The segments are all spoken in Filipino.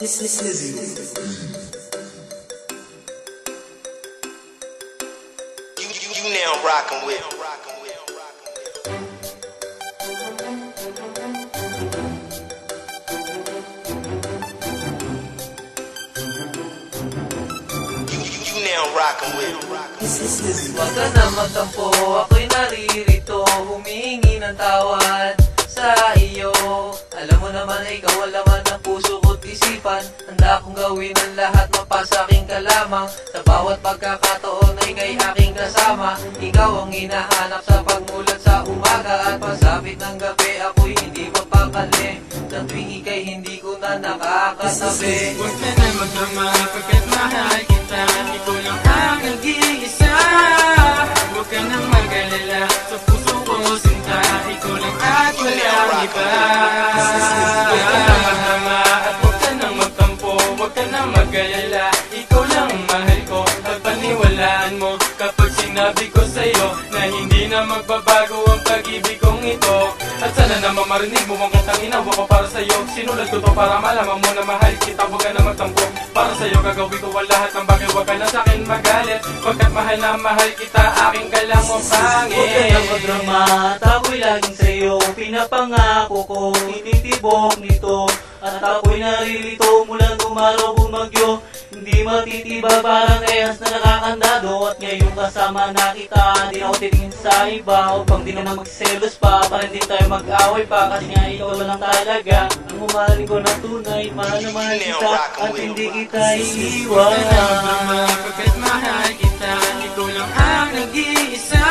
This is you now rocking with. You now rocking with. Wag ka na magtampo, ako'y naririto, humingi ng tawad sa iyo. Alam mo naman ay ikaw ang laman ng puso ko't isipan. Handa kong gawin ang lahat, mapasa aking ka lamang. Sa bawat pagkakataon ay kay aking kasama. Ikaw ang hinahanap sa pagmulat sa umaga, at pasapit ng gabi ako'y hindi mapakali. Sa tuwing ika'y hindi ko na nakakatabi. Huwag ka na magdrama, pagkat mahal kita, ikaw lang ang nag-iisa. Huwag ka nang mag-alala, sa puso ko sinta, ikaw lang at walang iba. Huwag ka na magdrama at huwag ka nang magtampo, huwag ka nang mag-alala, ikaw lang ang mahal ko. At paniwalaan mo kapag sinabi ko sa'yo na hindi na magbabago ang pag-ibig kong ito. At sana naman marinig mo ang kantang inawa ko para sa'yo. Sinulat ko to para malaman mo na mahal kita, huwag ka na magtampo. Para sa'yo gagawin ko ang lahat ng bagay, huwag ka na sa'kin magalit, pagkat mahal na mahal kita, aking ka lang ang pangit. Huwag ka na magdrama, at ako'y laging sa'yo. Pinapangako ko, ititibok nito, at ako'y naririto mula gumaraw bumagyo. Hindi matitiba parang rehas na nakakandado. At ngayong kasama na kita, di ako titingin sa iba, upang di naman magselos pa, para hindi tayo mag-away pa. Kasi nga ikaw lang talaga ang umahalin ko ng tunay. Mahal na mahal kita at hindi kita iiwan. Huwag ka na magdrama, pagkat mahal kita, ikaw lang ang nag-iisa.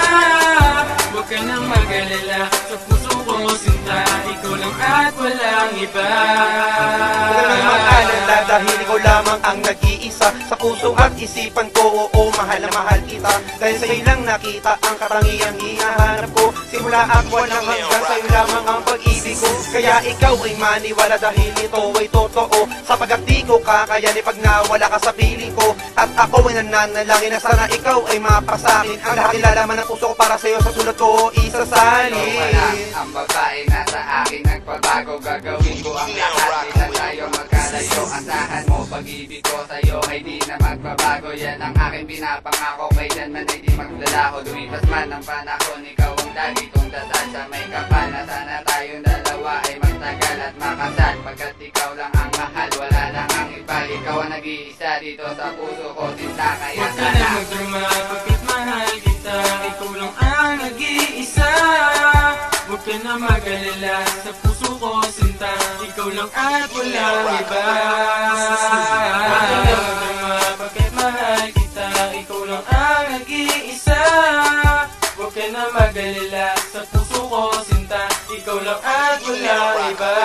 Huwag ka nang mag-alala, sa puso ko sinta, ikaw lang at walang iba. Huwag ka nang mag-alala dahil ikaw lamang ang nag-iisa. Sa puso at isipan ko, oo, mahal na mahal kita. Dahil sa'yo lang nakita ang katangiang hinahanap ko. Simula at walang hanggang sa'yo lamang ang pag-ibig ko. Kaya ikaw ay maniwala dahil ito ay totoo. Sapagkat di ko kakayanin pag nawala ka sa piling ko. At ako ay nananalangin na sana ikaw ay mapasakin. Ang lahat nilalaman ng puso ko para sa'yo, sa sulat ko isasalin. Ikaw pala ang babae na sa akin nagpabago. Gagawin ko ang lahat, di na tayo magkalayo. Asahan mo, pag-ibig ko sa'yo ay di na magbabago. Yan ang aking pinapangako, kailanman ay di maglalaho. Lumipas man ang panahon, ikaw ang lagi kong dasal. Sa may kapal na sana tayong dalawa ay magtagal at makasal. Pagkat ikaw lang ang mahal, wala lang ang iba. Ikaw ang nag-iisa dito sa puso ko, sinta. Kaya Huwag ka na magdrama, pagkat mahal kita, ikaw lang ang nag-iisa. Huwag ka na mag-alala, sa puso ko sinta, ikaw lang at walang iba. Huwag ka na magdrama, pagkat mahal kita, ikaw lang ang nag-iisa. Huwag ka na mag-alala, sa puso ko sinta, ikaw lang at walang iba.